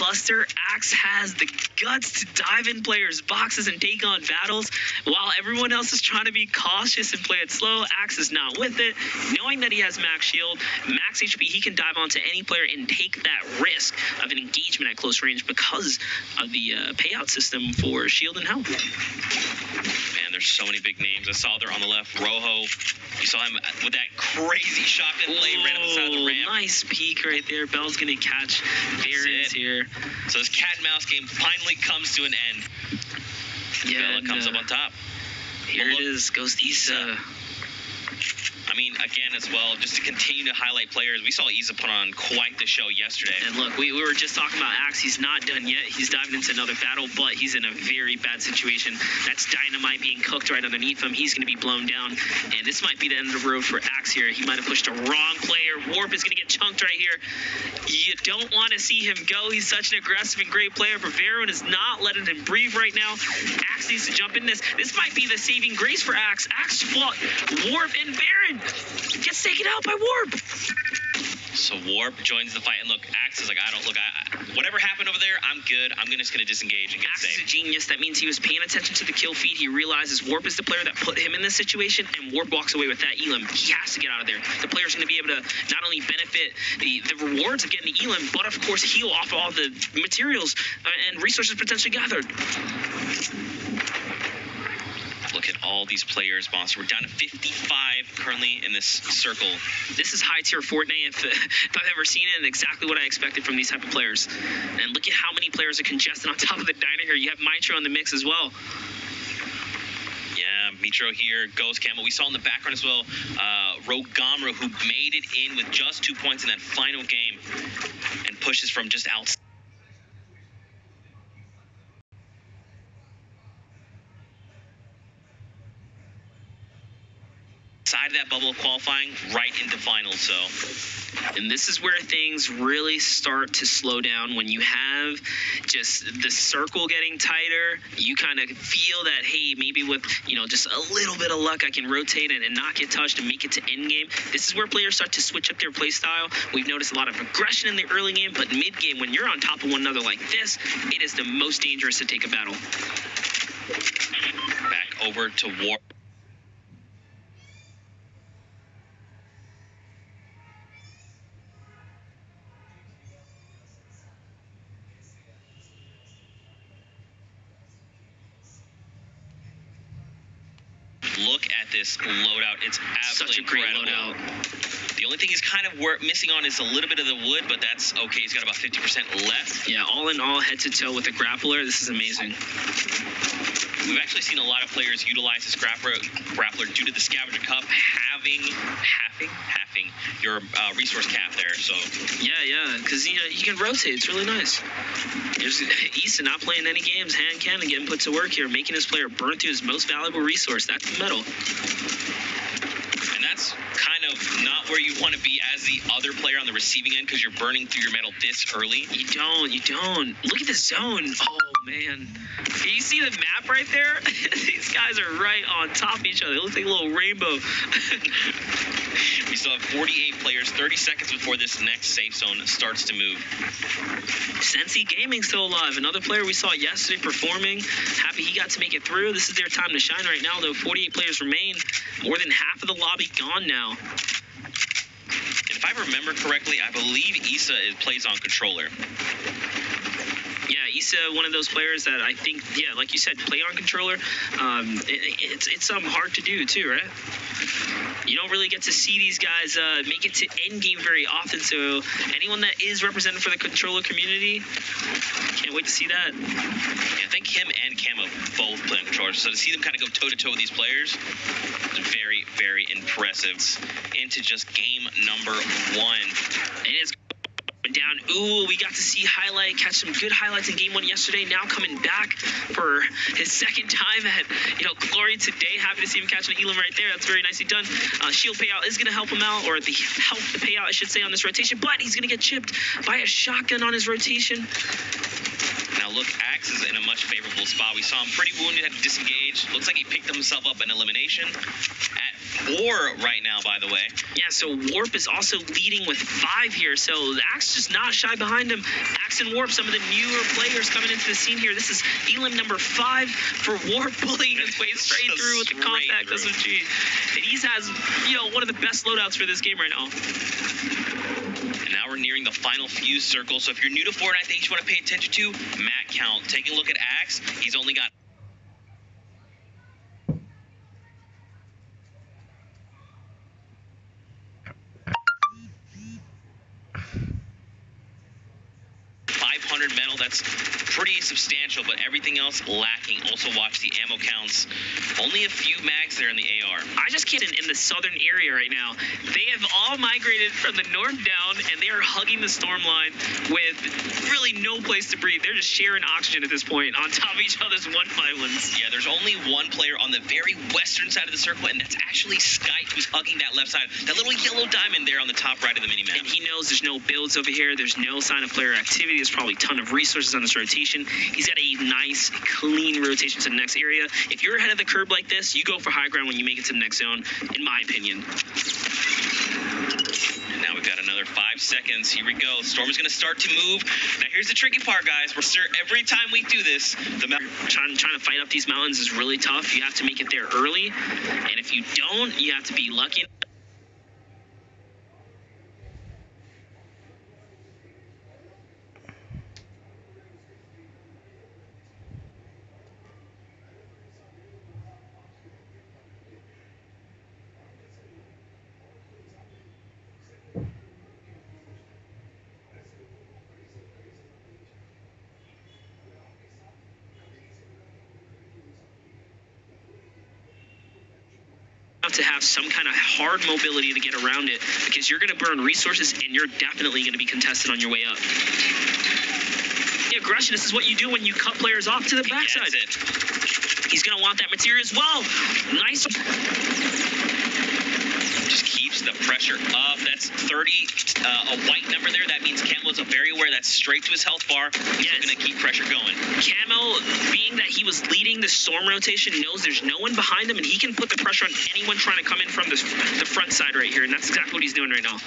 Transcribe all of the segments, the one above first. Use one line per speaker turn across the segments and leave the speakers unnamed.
Buster, Axe has the guts to dive in players' boxes and take on battles, while everyone else is trying to be cautious and play it slow. Axe is not with it. Knowing that he has max shield, max HP, he can dive onto any player and take that risk of an engagement at close range because of the payout system for shield and health.
Man, there's so many big names. I saw there on the left, Rojo. You saw him with that crazy shotgun play right on the side of the ramp.
Nice peek right there. Bell's going to catch Barons here.
So this cat and mouse game finally comes to an end.
Yeah,
Bella comes up on top.
Here it is. Goes Issa.
I mean, again, as well, just to continue to highlight players, we saw Issa put on quite the show yesterday.
And look, we were just talking about Axe. He's not done yet. He's diving into another battle, but he's in a very bad situation. That's Dynamite being cooked right underneath him. He's going to be blown down, and this might be the end of the road for Axe here. He might have pushed the wrong player. Warp is going to get chunked right here. You don't want to see him go. He's such an aggressive and great player, but Veron is not letting him breathe right now. Axe needs to jump in this. This might be the saving grace for Axe. Axe fought Warp and Baron. Gets taken out by Warp.
So Warp joins the fight, and look, Axe is like, whatever happened over there, I'm good. I'm just going to disengage and get
Axe
safe.
is a genius. That means he was paying attention to the kill feed. He realizes Warp is the player that put him in this situation, and Warp walks away with that Elim. He has to get out of there. The player's going to be able to not only benefit the rewards of getting the Elim, but of course heal off all the materials and resources potentially gathered.
Look at all these players, Monster. We're down to 55 currently in this circle.
This is high tier Fortnite if I've ever seen it, and exactly what I expected from these type of players. And look at how many players are congested on top of the diner here. You have Mitro on the mix as well.
Yeah, Mitro here, Ghost Camo. We saw in the background as well, Rogamra, who made it in with just 2 points in that final game and pushes from just outside. Side of that bubble of qualifying right into finals. So,
and this is where things really start to slow down. When you have just the circle getting tighter, you kind of feel that, hey, maybe with just a little bit of luck, I can rotate it and not get touched and make it to end game. This is where players start to switch up their play style. We've noticed a lot of aggression in the early game, but mid game, when you're on top of one another like this, it is the most dangerous to take a battle.
Back over to Warp. Look at this loadout. It's absolutely
such a great
incredible.
loadout.
The only thing he's kind of missing on is a little bit of the wood, but that's okay. He's got about 50% left.
Yeah, all in all, head to toe with the grappler. This is amazing.
We've actually seen a lot of players utilize this grappler due to the Scavenger Cup having your resource cap there. So
yeah, because you can rotate. It's really nice. There's Issa not playing any games, hand cannon getting put to work here, making his player burn through his most valuable resource. That's the metal. And
that's kind of not where you want to be as the other player on the receiving end, because you're burning through your metal this early.
You don't. Look at the zone. Oh, man. Can you see the map right there? These guys are right on top of each other. It looks like a little rainbow.
We still have 48 players, 30 seconds before this next safe zone starts to move.
Sensi Gaming still alive. Another player we saw yesterday performing. Happy he got to make it through. This is their time to shine right now, though. 48 players remain. More than half of the lobby gone now.
And if I remember correctly, I believe Issa plays on controller.
Yeah, Issa, one of those players that I think, yeah, like you said, play on controller. It's hard to do too, right? You don't really get to see these guys make it to end game very often. So anyone that is represented for the controller community, can't wait to see that.
Yeah, I think him and Camo both play on controllers. So to see them kind of go toe to toe with these players is very, very impressive. Into just game number 1.
It is down. Ooh, we got to see Highlight catch some good highlights in game 1 yesterday. Now coming back for his second time at Glory today. Happy to see him catch an Elam right there. That's very nicely done. Shield payout is going to help him out, or the health payout, I should say, on this rotation. But he's going to get chipped by a shotgun on his rotation.
Now look, Axe is in a much favorable spot. We saw him pretty wounded, had to disengage. Looks like he picked himself up an elimination at 4 right now, by the way.
Yeah, so Warp is also leading with 5 here, so Axe just not shy behind him. Axe and Warp, some of the newer players coming into the scene here. This is Elim number 5 for Warp, bullying his way straight through with the compact SMG. And he has, you know, one of the best loadouts for this game right now.
And now we're nearing the final few circles, so if you're new to Fortnite, things you want to pay attention to, mat count. Take a look at Axe. He's only got 500 metal. That's pretty substantial, but everything else lacking. Also watch the ammo counts. Only a few mags there in the AR.
I just can't in the southern area right now. They have all migrated from the north down, and they are hugging the storm line with really no place to breathe. They're just sharing oxygen at this point on top of each other's 1v1s.
Yeah, there's only one player on the very western side of the circle, and that's actually Skype, who's hugging that left side. That little yellow diamond there on the top right of the minimap.
And he knows there's no builds over here. There's no sign of player activity. There's probably a ton of resources on this rotation. He's got a nice, clean rotation to the next area. If you're ahead of the curb like this, you go for high ground when you make it to the next zone, in my opinion.
And now we've got another 5 seconds. Here we go. Storm is going to start to move. Now here's the tricky part, guys. Every time we do this,
trying to fight up these mountains is really tough. You have to make it there early, and if you don't, you have to be lucky. To have some kind of hard mobility to get around it, because you're going to burn resources and you're definitely going to be contested on your way up. The aggression, this is what you do when you cut players off to the backside. He's going to want that material as well. Nice.
Just keeps the pressure up. That's 30, a white number there. That means Camo's very aware. That's straight to his health bar. He's going to keep pressure going.
Camo, being that he was leading the storm rotation, knows there's no one behind him, and he can put the pressure on anyone trying to come in from the front side right here, and that's exactly what he's doing right now.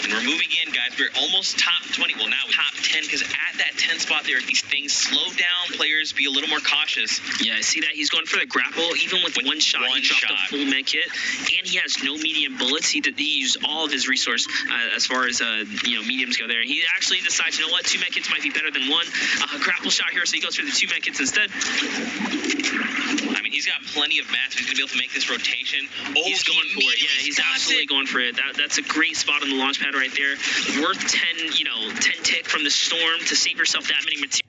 And we're moving in, guys. We're almost top 20. Well, now we're top 10, because at that 10 spot there, these things slow down. Players be a little more cautious.
Yeah, I see that. He's going for the grapple. Even with one shot, he dropped a full med kit, and he has no medium bullets. He used all of his resource as far as mediums go there. He actually decides, you know what, 2 med kits might be better than 1. Grapple shot here, so he goes for the 2 med kits instead.
I mean, he's got plenty of mats. He's going to be able to make this rotation. Oh,
he's going for it. Yeah, he's absolutely going for it. That's a great spot on the launch pad right there. Worth 10 tick from the storm to save yourself that many materials.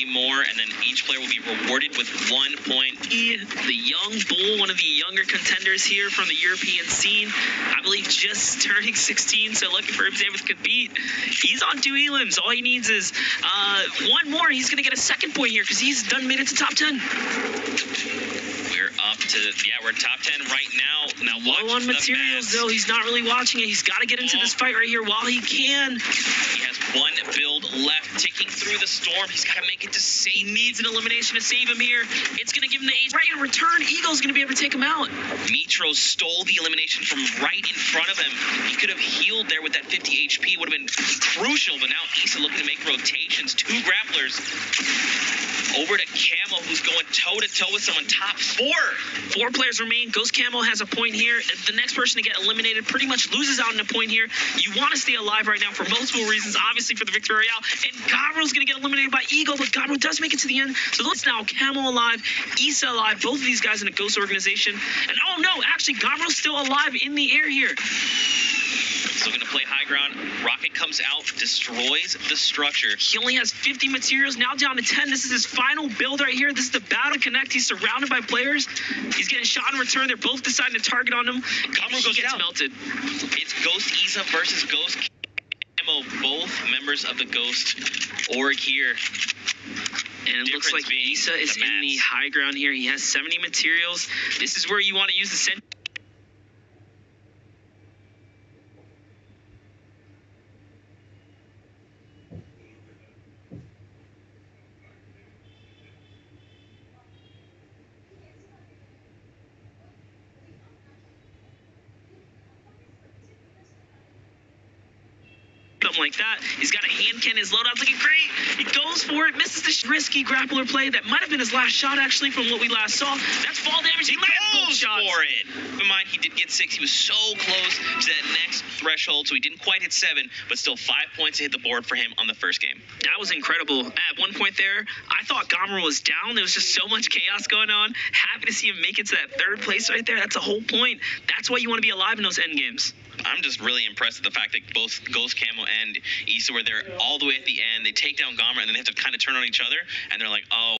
More, and then each player will be rewarded with 1 point.
The young bull, one of the younger contenders here from the European scene, I believe just turning 16, so lucky for him, he's able to compete. He's on 2 elims. All he needs is 1 more. He's going to get a 2nd point here because he's made it to top 10.
We're up to, we're top 10 right now. Now
low on materials, though. He's not really watching it. He's got to get into this fight right here while he can.
He has 1 build left, ticking through the storm. He's got to make it to save.
He needs an elimination to save him here. It's going to give him the ace. Right in return, Eagle's going to be able to take him out.
Mitro stole the elimination from right in front of him. He could have healed there with that 50 HP. Would have been crucial, but now Issa looking to make rotations. 2 grapplers. Over to Camo, who's going toe-to-toe with someone. Top 4.
4 players remain. Ghost Camo has a point here. The next person to get eliminated pretty much loses out on a point here. You want to stay alive right now for multiple reasons, obviously for the victory royale. And Gabro's going to get eliminated by Eagle, but Gabro does make it to the end. So let's now Camo alive, Issa alive, both of these guys in a Ghost organization. And oh no, actually Gabro's still alive in the air here.
Still going to play high ground. Rocket comes out, destroys the structure.
He only has 50 materials, now down to 10. This is his final build right here. This is the battle connect. He's surrounded by players. He's getting shot in return. They're both deciding to target on him.
Camo
He gets melted.
It's Ghost Issa versus Ghost Camo, both members of the Ghost org here.
And it looks like Issa is in the high ground here. He has 70 materials. This is where you want to use the something like that. He's got a hand cannon. His loadout's looking great. He goes for it, misses the risky grappler play. That might have been his last shot, actually, from what we last saw. That's fall damage. He lands both
Goes
shots.
for it. Keep in mind, he did get 6. He was so close to that next threshold, so he didn't quite hit 7, but still 5 points to hit the board for him on the first game.
That was incredible. At one point there, I thought Gomer was down. There was just so much chaos going on. Happy to see him make it to that 3rd place right there. That's the whole point. That's why you want to be alive in those end games.
I'm just really impressed with the fact that both Ghost Camo and Issa were there all the way at the end. They take down Gomer, and then they have to kind of turn on each other, and they're like, oh,